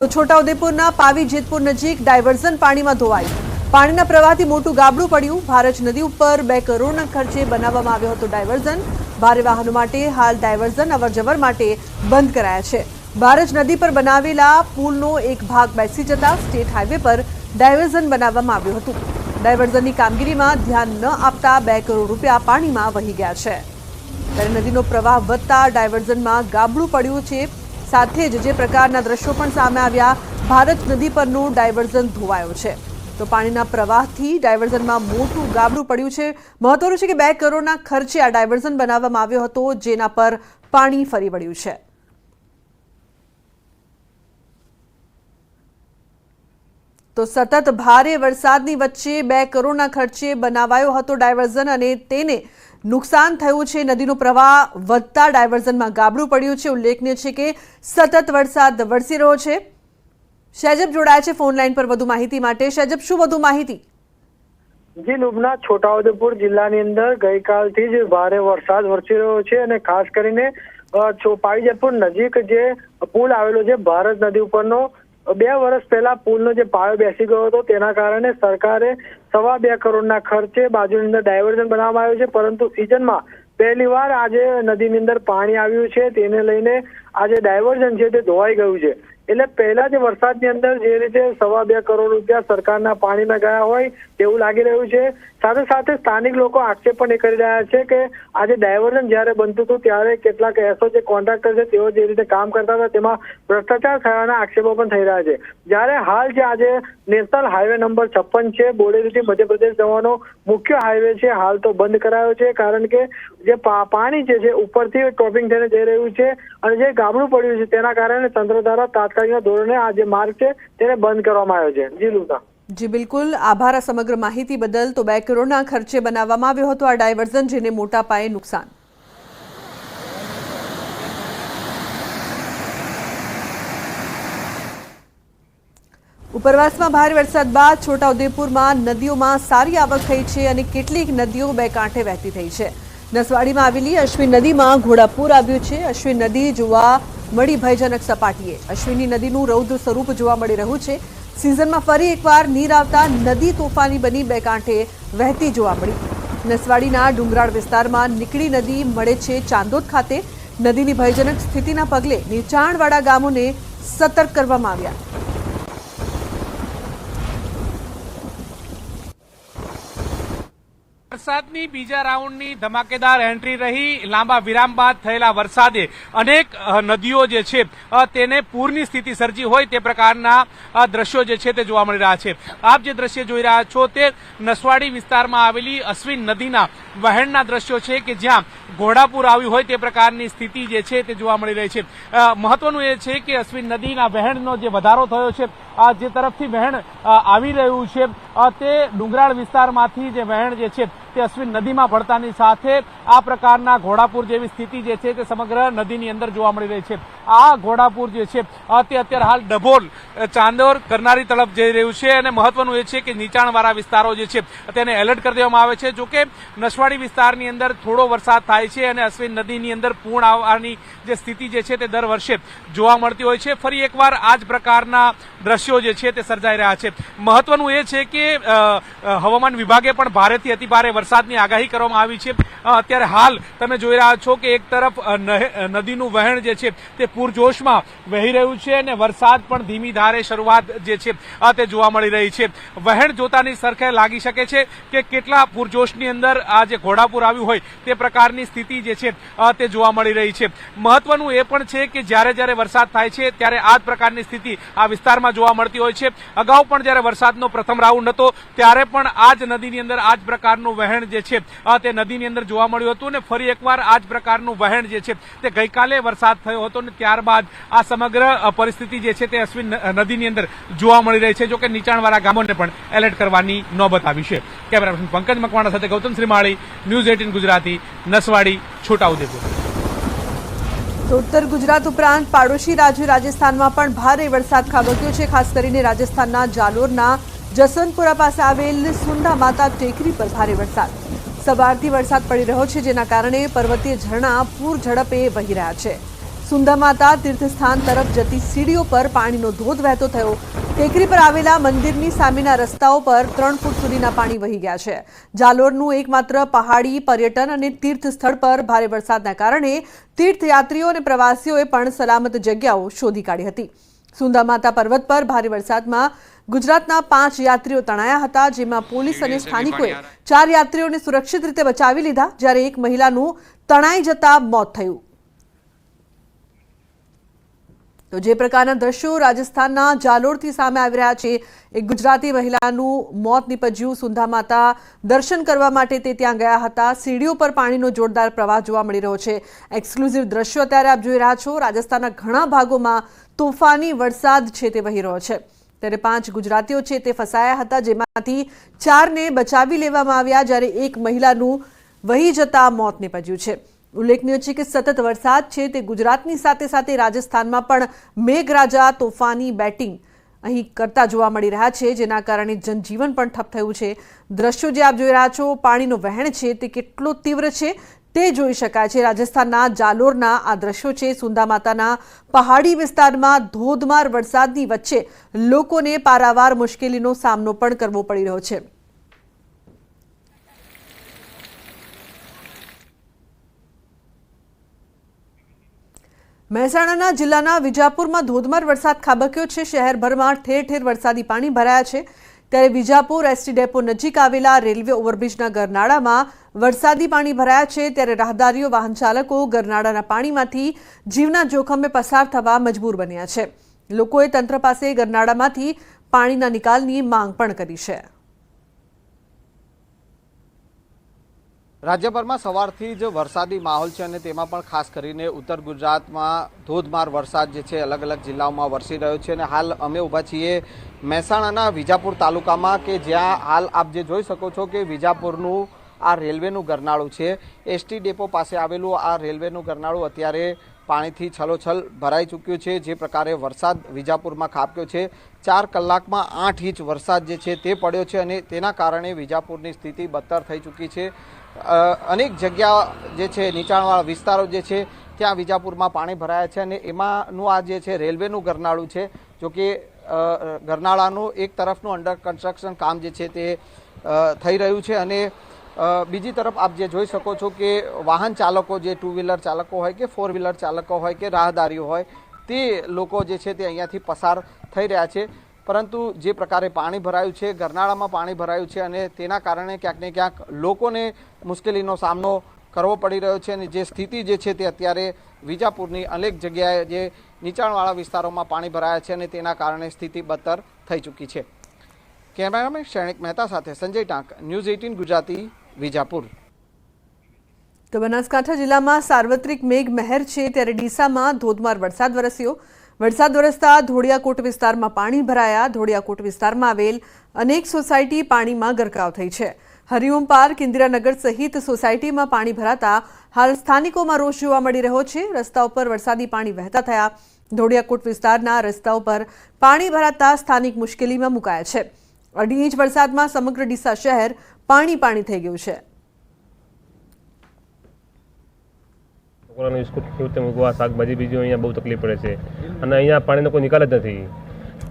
તો છોટાઉદેપુરના પાવી જેતપુર નજીક ડાયવર્ઝન પાણીમાં ધોવાયું। પાણીના પ્રવાહથી મોટું ગાબડું પડ્યું। ભારજ નદી ઉપર 2 કરોડના ખર્ચે બનાવવામાં આવ્યો હતો ડાયવર્ઝન। ભારે વાહનો માટે હાલ ડાયવર્ઝન અવરજવર માટે બંધ કરાયા છે। ભારજ નદી પર બનાવેલા પુલનો એક ભાગ બેસી જતા સ્ટેટ હાઈવે પર ડાયવર્ઝન બનાવવામાં આવ્યું હતું। ડાયવર્ઝનની કામગીરીમાં ધ્યાન ન આપતા 2 કરોડ રૂપિયા પાણીમાં વહી ગયા છે। ત્યારે નદીનો પ્રવાહ વધતા ડાયવર્ઝનમાં ગાબડું પડ્યું છે। સાથે જ પ્રકારના દ્રશ્યો પણ સામે આવ્યા। ભારજ નદી પરનું ડાયવર્ઝન ધોવાયું છે તો પાણીના પ્રવાહથી ડાયવર્ઝનમાં મોટું ગાબડું પડ્યું છે। મહત્વનું છે કે 2 કરોડના ખર્ચે આ ડાયવર્ઝન બનાવવામાં આવ્યો હતો, જેના પર પાણી ફરી વળ્યું છે। તો સતત ભારે વરસાદની વચ્ચે 2 કરોડના ખર્ચે બનાવાયો હતો ડાયવર્ઝન અને તેને નુકસાન થયું છે। નદીનો પ્રવાહ વધતા ડાયવર્ઝનમાં ગાબડું પડ્યું છે। ઉલ્લેખનીય છે કે સતત વરસાદ વરસી રહ્યો છે। શૈજબ જોડાયા છે ફોન લાઈન પર વધુ માહિતી માટે। શૈજબ, શું વધુ માહિતી? જી લુબના, છોટાઉદેપુર જિલ્લાની અંદર ગઈકાલથી જ ભારે વરસાદ વરસી રહ્યો છે અને ખાસ કરીને પાવી જેતપુર નજીક જે પુલ આવેલો છે ભારજ નદી ઉપરનો, 2 વર્ષ પહેલા પુલનો જે પાયો બેસી ગયો હતો તેના કારણે સરકારે 2.25 કરોડના ખર્ચે બાજુની અંદર ડાયવર્ઝન બનાવવામાં આવ્યું છે। પરંતુ સિઝનમાં પહેલીવાર આજે નદીની અંદર પાણી આવ્યું છે, તેને લઈને આજે ડાયવર્ઝન છે તે ધોવાઈ ગયું છે। એટલે પહેલા જે વરસાદની અંદર જે રીતે 2.25 કરોડ રૂપિયા સરકારના પાણીમાં ગયા હોય તેવું લાગી રહ્યું છે। સાથે સાથે સ્થાનિક લોકો આક્ષેપ પણ કરી રહ્યા છે કે આજે ડાયવર્ઝન જ્યારે બનતું હતું ત્યારે કેટલાક એસો જે કોન્ટ્રાક્ટર છે તેઓ જે રીતે કામ કરતા હતા તેમાં ભ્રષ્ટાચાર થયાના આક્ષેપો પણ થઈ રહ્યા છે। જ્યારે હાલ જે આજે નેશનલ હાઈવે નંબર 56 છે, બોડેલીથી મધ્યપ્રદેશ જવાનો મુખ્ય હાઈવે છે, હાલ તો બંધ કરાયો છે કારણ કે જે પાણી છે ઉપરથી ટોપિંગ થઈને જઈ રહ્યું છે અને જે ગાબડું પડ્યું છે તેના કારણે તંત્ર દ્વારા તાત્કાલિક ધોરણે આ જે માર્ગ છે તેને બંધ કરવામાં આવ્યો છે। જી લુના। જી બિલકુલ, આભાર આ સમગ્ર માહિતી બદલ। તો 2 કરોડના ખર્ચે બનાવવામાં આવ્યો હતો આ ડાયવર્ઝન, જેને મોટા પાયે નુકસાન। ઉપરવાસમાં ભારે વરસાદ બાદ છોટાઉદેપુરમાં નદીઓમાં સારી આવક થઈ છે અને કેટલીક નદીઓ 2 કાંઠે વહેતી થઈ છે। નસવાડીમાં આવેલી અશ્વિન નદીમાં ઘોડાપૂર આવ્યું છે। અશ્વિન નદી જોવા મળી ભયજનક સપાટીએ। અશ્વિની નદીનું રૌદ્ર સ્વરૂપ જોવા મળી રહ્યું છે। સિઝનમાં ફરી એકવાર નીર આવતા નદી તોફાની બની 2 કાંઠે વહેતી જોવા મળી। નસવાડીના ડુંગરાળ વિસ્તારમાં નીકળી નદી મળે છે ચાંદોદ ખાતે। નદીની ભયજનક સ્થિતિના પગલે નીચાણવાળા ગામોને સતર્ક કરવામાં આવ્યા। વરસાદની બીજા રાઉન્ડની ધમાકેદાર એન્ટ્રી રહી। લાંબા વિરામ બાદ થયેલા વરસાદે અનેક નદીઓ જે છે તેને પૂરની સ્થિતિ સર્જી હોય તે પ્રકારના દ્રશ્યો જે છે તે જોવા મળી રહ્યા છે। આપ જે દ્રશ્ય જોઈ રહ્યા છો તે નસવાડી વિસ્તારમાં આવેલી અશ્વિન નદીના વહેણના દ્રશ્યો છે કે જ્યાં ઘોડાપૂર આવ્યું હોય તે પ્રકારની સ્થિતિ જે છે તે જોવા મળી રહી છે। મહત્વનું એ છે કે અશ્વિન નદીના વહેણનો જે વધારો થયો છે, જે તરફથી વહેણ આવી રહ્યું છે તે ડુંગરાળ વિસ્તારમાંથી જે વહેણ જે છે તે અશ્વિન નદીમાં ભળતાની સાથે આ પ્રકારના ઘોડાપૂર જેવી સ્થિતિ જે છે તે સમગ્ર નદીની અંદર જોવા મળી રહી છે। આ ઘોડાપૂર જે છે તે અત્યારે હાલ ડભોલ, ચાંદોર, કરનારી તરફ જઈ રહ્યું છે અને મહત્વનું એ છે કે નીચાણવાળા વિસ્તારો જે છે તેને એલર્ટ કરી દેવામાં આવે છે। જોકે નસવાડી વિસ્તારની અંદર થોડો વરસાદ થાય છે અને અશ્વિન નદીની અંદર પૂર્ણ આવવાની જે સ્થિતિ જે છે તે દર વર્ષે જોવા મળતી હોય છે। ફરી એકવાર આ જ પ્રકારના દ્રશ્યો જે છે તે સર્જાઈ રહ્યા છે। મહત્વનું એ છે કે હવામાન વિભાગે પણ ભારેથી અતિભારે વરસાદની આગાહી કરવામાં આવી છે। અત્યારે હાલ તમે જોઈ રહ્યા છો કે એક તરફ નદીનું વહેણ જે છે તે પૂરજોશમાં વહી રહ્યું છે અને વરસાદ પણ ધીમી ધારે શરૂઆત જે છે તે જોવા મળી રહી છે। વહેણ જોતાની સરખે લાગી શકે છે કે કેટલા પૂરજોશની અંદર આ જે ઘોડાપૂર આવ્યું હોય તે પ્રકારની સ્થિતિ જે છે તે જોવા મળી રહી છે। મહત્વનું એ પણ છે કે જ્યારે જ્યારે વરસાદ થાય છે ત્યારે આ જ પ્રકારની સ્થિતિ આ વિસ્તારમાં જોવા મળતી હોય છે। અગાઉ પણ જ્યારે વરસાદનો પ્રથમ રાઉન્ડ હતો ત્યારે પણ આ જ નદીની અંદર આ જ પ્રકારનું વહેણ જે છે તે નદીની અંદર જોવા મળ્યું હતું અને ફરી એકવાર આ જ પ્રકારનું વહેણ જે છે તે ગઈકાલે વરસાદ થયો હતો અને ત્યારબાદ આ સમગ્ર પરિસ્થિતિ જે છે તે અશ્વિન નદીની અંદર જોવા મળી રહી છે। જોકે નીચાણવાળા ગામોને પણ એલર્ટ કરવાની નોબત આવી છે। કેમેરા પર્સન પંકજ મકવાણા સાથે ગૌતમ શ્રીમાળી, ન્યૂઝ 18 ગુજરાતી, નસવાડી, છોટાઉદેપુર। તો ઉત્તર ગુજરાત ઉપરાંત પાડોશી રાજ્ય રાજસ્થાનમાં પણ ભારે વરસાદ ખાબક્યો છે। ખાસ કરીને રાજસ્થાનના જાલોરના જસવંતપુરા પાસે આવેલ સુંડા માતા ટેકરી પર ભારે વરસાદ। સવારથી વરસાદ પડી રહ્યો છે, જેના કારણે પર્વતીય ઝરણા પૂર ઝડપે વહી રહ્યા છે। સુંદામાતા તીર્થસ્થાન તરફ જતી સીડીઓ પર પાણીનો ધોધ વહેતો થયો। ટેકરી પર આવેલા મંદિરની સામેના રસ્તાઓ પર 3 ફૂટ સુધીના પાણી વહી ગયા છે। જાલોરનું એકમાત્ર પહાડી પર્યટન અને તીર્થ સ્થળ પર ભારે વરસાદના કારણે તીર્થયાત્રીઓ અને પ્રવાસીઓએ પણ સલામત જગ્યાઓ શોધી કાઢી હતી। સુંદામાતા પર્વત પર ભારે વરસાદમાં ગુજરાતના 5 યાત્રીઓ તણાયા હતા, જેમાં પોલીસ અને સ્થાનિકોએ 4 યાત્રીઓને સુરક્ષિત રીતે બચાવી લીધા, જ્યારે એક મહિલાનું તણાઈ જતા મોત થયું। તો જે પ્રકારના દ્રશ્યો રાજસ્થાનના જાલોરથી સામે આવી રહ્યા છે, એક ગુજરાતી મહિલાનું મોત નીપજ્યું। સુંદામાતા દર્શન કરવા માટે તે ત્યાં ગયા હતા। સીડીઓ પર પાણીનો જોરદાર પ્રવાહ જોવા મળી રહ્યો છે। એક્સક્લુઝિવ દ્રશ્યો અત્યારે આપ જોઈ રહ્યા છો। રાજસ્થાનના ઘણા ભાગોમાં તોફાની વરસાદ છે તે વહી રહ્યો છે, ત્યારે 5 ગુજરાતીઓ છે તે ફસાયા હતા, જેમાંથી 4ને બચાવી લેવામાં આવ્યા, જ્યારે એક મહિલાનું વહી જતા મોત નીપજ્યું છે। ઉલ્લેખનીય છે કે સતત વરસાદ છે તે ગુજરાતની સાથે સાથે રાજસ્થાનમાં પણ મેઘરાજા તોફાની બેટિંગ અહીં કરતા જોવા મળી રહ્યા છે, જેના કારણે જનજીવન પણ ઠપ થયું છે। દ્રશ્યો જે આપ જોઈ રહ્યા છો, પાણીનો વહેણ છે તે કેટલો તીવ્ર છે તે જોઈ શકાય છે। રાજસ્થાનના જાલોરના આ દ્રશ્યો છે। સુંદામાતાના પહાડી વિસ્તારમાં ધોધમાર વરસાદની વચ્ચે લોકોને પારાવાર મુશ્કેલીનો સામનો પણ કરવો પડી રહ્યો છે। મહેસાણા જિલ્લાના વિજાપુરમાં ધોધમાર વરસાદ ખાબક્યો છે। શહેરભરમાં ઠેર ઠેર વરસાદી પાણી ભરાયા છે, ત્યારે વિજાપુર એસટી ડેપો નજીક આવેલા રેલવે ઓવરબ્રિજના ગરનાળામાં વરસાદી પાણી ભરાયા છે, ત્યારે રાહદારીઓ વાહન ચાલકો ગરનાળાના પાણીમાંથી જીવના જોખમે પસાર થવા મજબૂર બન્યા છે। લોકોએ તંત્ર પાસે ગરનાળામાંથી પાણીના નિકાલની માંગ પણ કરી છે। રાજ્યભરમાં સવારથી જ વરસાદી માહોલ છે અને તેમાં પણ ખાસ કરીને ઉત્તર ગુજરાતમાં ધોધમાર વરસાદ જે છે અલગ અલગ જિલ્લાઓમાં વરસી રહ્યો છે। અને હાલ અમે ઊભા છીએ મહેસાણાના વિજાપુર તાલુકામાં, કે જ્યાં હાલ આપ જે જોઈ શકો છો કે વિજાપુરનું આ રેલવેનું ગરનાળું છે। એસટી ડેપો પાસે આવેલું આ રેલવેનું ગરનાળું અત્યારે પાણીથી છલોછલ ભરાઈ ચૂક્યું છે। જે પ્રકારે વરસાદ વિજાપુરમાં ખાબક્યો છે, 4 કલાકમાં 8 ઇંચ વરસાદ જે છે તે પડ્યો છે અને તેના કારણે વિજાપુરની સ્થિતિ બદતર થઈ ચૂકી છે। અનેક જગ્યા જે છે નીચાણવાળા વિસ્તારો જે છે ત્યાં વિજાપુરમાં પાણી ભરાયા છે અને એમાંનું આ જે છે રેલવેનું ગરનાળું છે। જો કે ગરનાળાનું એક તરફનું અંડર કન્સ્ટ્રક્શન કામ જે છે તે થઈ રહ્યું છે અને બીજી તરફ આપ જે જોઈ શકો છો કે વાહન ચાલકો, જે 2 વ્હીલર ચાલકો હોય કે 4 વ્હીલર ચાલકો હોય કે રાહદારીઓ હોય, તે લોકો જે છે તે અહીંયાથી પસાર થઈ રહ્યા છે। પરંતુ જે પ્રકારે પાણી ભરાયું છે, ગરનાળામાં પાણી ભરાયું છે અને તેના કારણે ક્યાંક ને ક્યાંક લોકોને મુશ્કેલીનો સામનો કરવો પડી રહ્યો છે અને જે સ્થિતિ જે છે તે અત્યારે વિજાપુરની અનેક જગ્યાએ જે નીચાણવાળા વિસ્તારોમાં પાણી ભરાયા છે અને તેના કારણે સ્થિતિ બદતર થઈ ચૂકી છે। કેમેરામેન શૈણિક મહેતા સાથે સંજય ટાંક, ન્યૂઝ 18 ગુજરાતી, વિજાપુર। તો બનાસકાંઠા જિલ્લામાં સાર્વત્રિક મેઘમહેર છે, ત્યારે ડીસામાં ધોધમાર વરસાદ વરસ્યો। વરસાદ વરસતા ધોળિયાકોટ વિસ્તારમાં પાણી ભરાયા। ધોળિયાકોટ વિસ્તારમાં આવેલ અનેક સોસાયટી પાણીમાં ગરકાવ થઈ છે। હરિઓમ પાર્ક, ઇન્દિરાનગર સહિત સોસાયટીમાં પાણી ભરાતા હાલ સ્થાનિકોમાં રોષ જોવા મળી રહ્યો છે। રસ્તાઓ પર વરસાદી પાણી વહેતા થયા। ધોળિયાકોટ વિસ્તારના રસ્તાઓ પર પાણી ભરાતા સ્થાનિક મુશ્કેલીમાં મુકાયા છે। 2.5 ઇંચ વરસાદમાં સમગ્ર ડીસા શહેર પાણી થઈ ગયું છે। છોકરાનું સ્કૂલ ખેડૂતે મૂકવા, શાકભાજી બીજું અહીંયા બહુ તકલીફ પડે છે અને અહીંયા પાણીનો કોઈ નિકાલ જ નથી।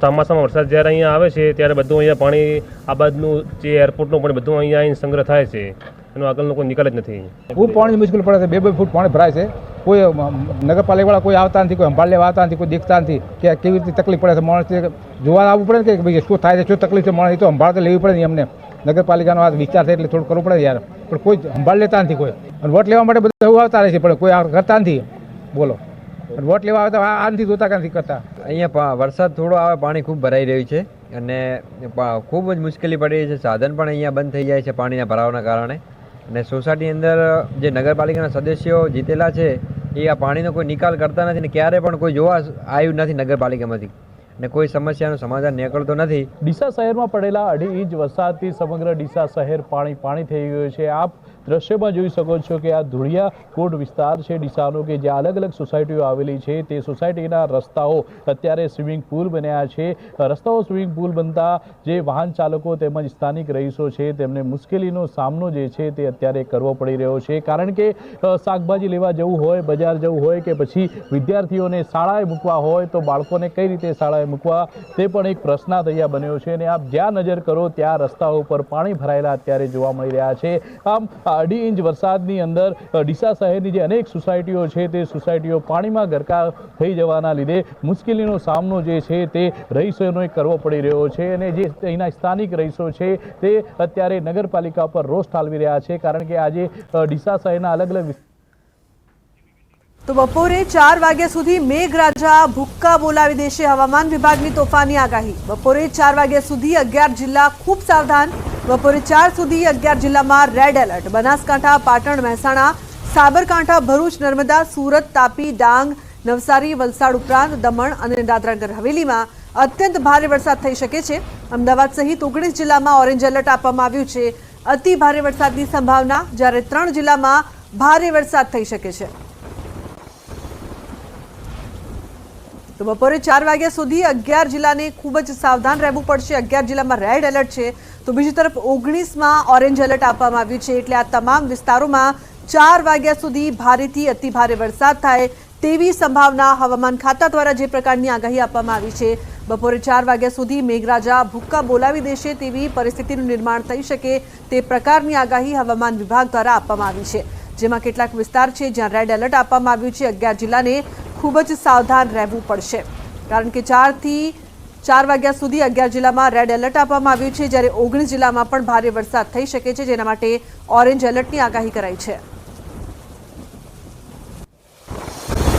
ચોમાસામાં વરસાદ જ્યારે અહીંયા આવે છે ત્યારે બધું અહીંયા પાણી, આ બાજુનું જે એરપોર્ટનું પણ બધું અહીંયા આવીને સંગ્રહ થાય છે, એનો આગળનો કોઈ નિકાલ જ નથી। ખૂબ પાણીની મુશ્કેલ પડે છે। 2-2 ફૂટ પાણી ભરાય છે। કોઈ નગરપાલિકાવાળા કોઈ આવતા નથી, કોઈ સંભાળ લેવા આવતા નથી, કોઈ દેખતા નથી કે કેવી રીતે તકલીફ પડે છે। માણસ જોવા આવવું પડે કે ભાઈ શું થાય છે, શું તકલીફ છે, માણસ તો સંભાળ તો લેવી પડે ને એમને। નગરપાલિકાનો આ વિસ્તાર છે એટલે થોડું કરવું પડે યાર, પણ કોઈ સંભાળ લેતા નથી કોઈ। અને વોટ લેવા માટે બધા એવું આવતા રહે છે, પણ કોઈ કરતા નથી। બોલો, વોટ લેવા આવતા આ નથી જોતા, નથી કરતા। અહીંયા વરસાદ થોડો આવે, પાણી ખૂબ ભરાઈ રહ્યું છે અને ખૂબ જ મુશ્કેલી પડી રહી છે। સાધન પણ અહીંયા બંધ થઈ જાય છે પાણીના ભરાવાના કારણે। અને સોસાયટી અંદર જે નગરપાલિકાના સદસ્યો જીતેલા છે એ આ પાણીનો કોઈ નિકાલ કરતા નથી અને ક્યારે પણ કોઈ જોવા આવ્યું નથી નગરપાલિકામાંથી, અને કોઈ સમસ્યાનું સમાધાન નીકળતો નથી। ડીસા શહેરમાં પડેલા 2.5 ઇંચ વરસાદથી સમગ્ર ડીસા શહેર પાણી થઈ ગયું છે। આપ દ્રશ્યમાં જોઈ શકો છો કે આ ધુળિયા કોટ વિસ્તાર છે ડીસાનો કે જ્યાં અલગ અલગ સોસાયટીઓ આવેલી છે તે સોસાયટીના રસ્તાઓ અત્યારે સ્વિમિંગ પુલ બન્યા છે। રસ્તાઓ સ્વિમિંગ પુલ બનતા જે વાહન ચાલકો તેમજ સ્થાનિક રહીશો છે તેમને મુશ્કેલીનો સામનો જે છે તે અત્યારે કરવો પડી રહ્યો છે, કારણ કે શાકભાજી લેવા જવું હોય, બજાર જવું હોય કે પછી વિદ્યાર્થીઓને શાળાએ મૂકવા હોય તો બાળકોને કઈ રીતે શાળાએ મૂકવા તે પણ એક પ્રશ્ન અહીંયા બન્યો છે। અને આપ જ્યાં નજર કરો ત્યાં રસ્તાઓ પર પાણી ભરાયેલા અત્યારે જોવા મળી રહ્યા છે। આમ 2.5 ઇંચ વરસાદની અંદર ડીસા શહેરની જે અનેક સોસાયટીઓ છે તે સોસાયટીઓ પાણીમાં ગરકાવ થઈ જવાના લીધે મુશ્કેલીનો સામનો જે છે તે રહીશોને કરવો પડી રહ્યો છે। અને જે અહીંના સ્થાનિક રહીશો છે તે અત્યારે નગરપાલિકા પર રોષ ઠાલવી રહ્યા છે, કારણ કે આજે ડીસા શહેરના અલગ અલગ તો બપોરે 4 વાગ્યા સુધી મેઘરાજા ભૂક્કા બોલાવી દેશે, હવામાન વિભાગની તોફાની આગાહી। બપોરે 4 વાગ્યા સુધી 11 જિલ્લા ખૂબ સાવધાન। બપોરે 4 સુધી 11 જિલ્લામાં રેડ એલર્ટ। બનાસકાંઠા, પાટણ, મહેસાણા, સાબરકાંઠા, ભરૂચ, નર્મદા, સુરત, તાપી, ડાંગ, નવસારી, વલસાડ ઉપરાંત દમણ અને દાદરાનગર હવેલીમાં અત્યંત ભારે વરસાદ થઈ શકે છે। અમદાવાદ સહિત 19 જિલ્લામાં ઓરેન્જ એલર્ટ આપવામાં આવ્યું છે। અતિ ભારે વરસાદની સંભાવના, જ્યારે 3 જિલ્લામાં ભારે વરસાદ થઈ શકે છે। તો બપોરે 4 વાગ્યા સુધી 11 જિલ્લાને ખૂબ જ સાવધાન રહેવું પડશે। 11 જિલ્લામાં રેડ એલર્ટ છે, તો બીજી તરફ 19માં ઓરેન્જ એલર્ટ આપવામાં આવ્યું છે। એટલે આ તમામ વિસ્તારોમાં 4 વાગ્યા સુધી ભારેથી અતિ ભારે વરસાદ થાય તેવી સંભાવના હવામાન ખાતા દ્વારા જે પ્રકારની આગાહી આપવામાં આવી છે। બપોરે 4 વાગ્યા સુધી મેઘરાજા ભૂક્કા બોલાવી દેશે તેવી પરિસ્થિતિનું નિર્માણ થઈ શકે તે પ્રકારની આગાહી હવામાન વિભાગ દ્વારા આપવામાં આવી છે, જેમાં કેટલાક વિસ્તાર છે જ્યાં રેડ એલર્ટ આપવામાં આવ્યું છે। 11 જિલ્લાને ખૂબ જ સાવધાન રહેવું પડશે, કારણ કે 4 વાગ્યા સુધી 11 જિલ્લામાં રેડ એલર્ટ આપવામાં આવ્યું છે, જ્યારે 19 જિલ્લામાં પણ ભારે વરસાદ થઈ શકે છે, જેના માટે ઓરેન્જ એલર્ટની આગાહી કરાઈ છે।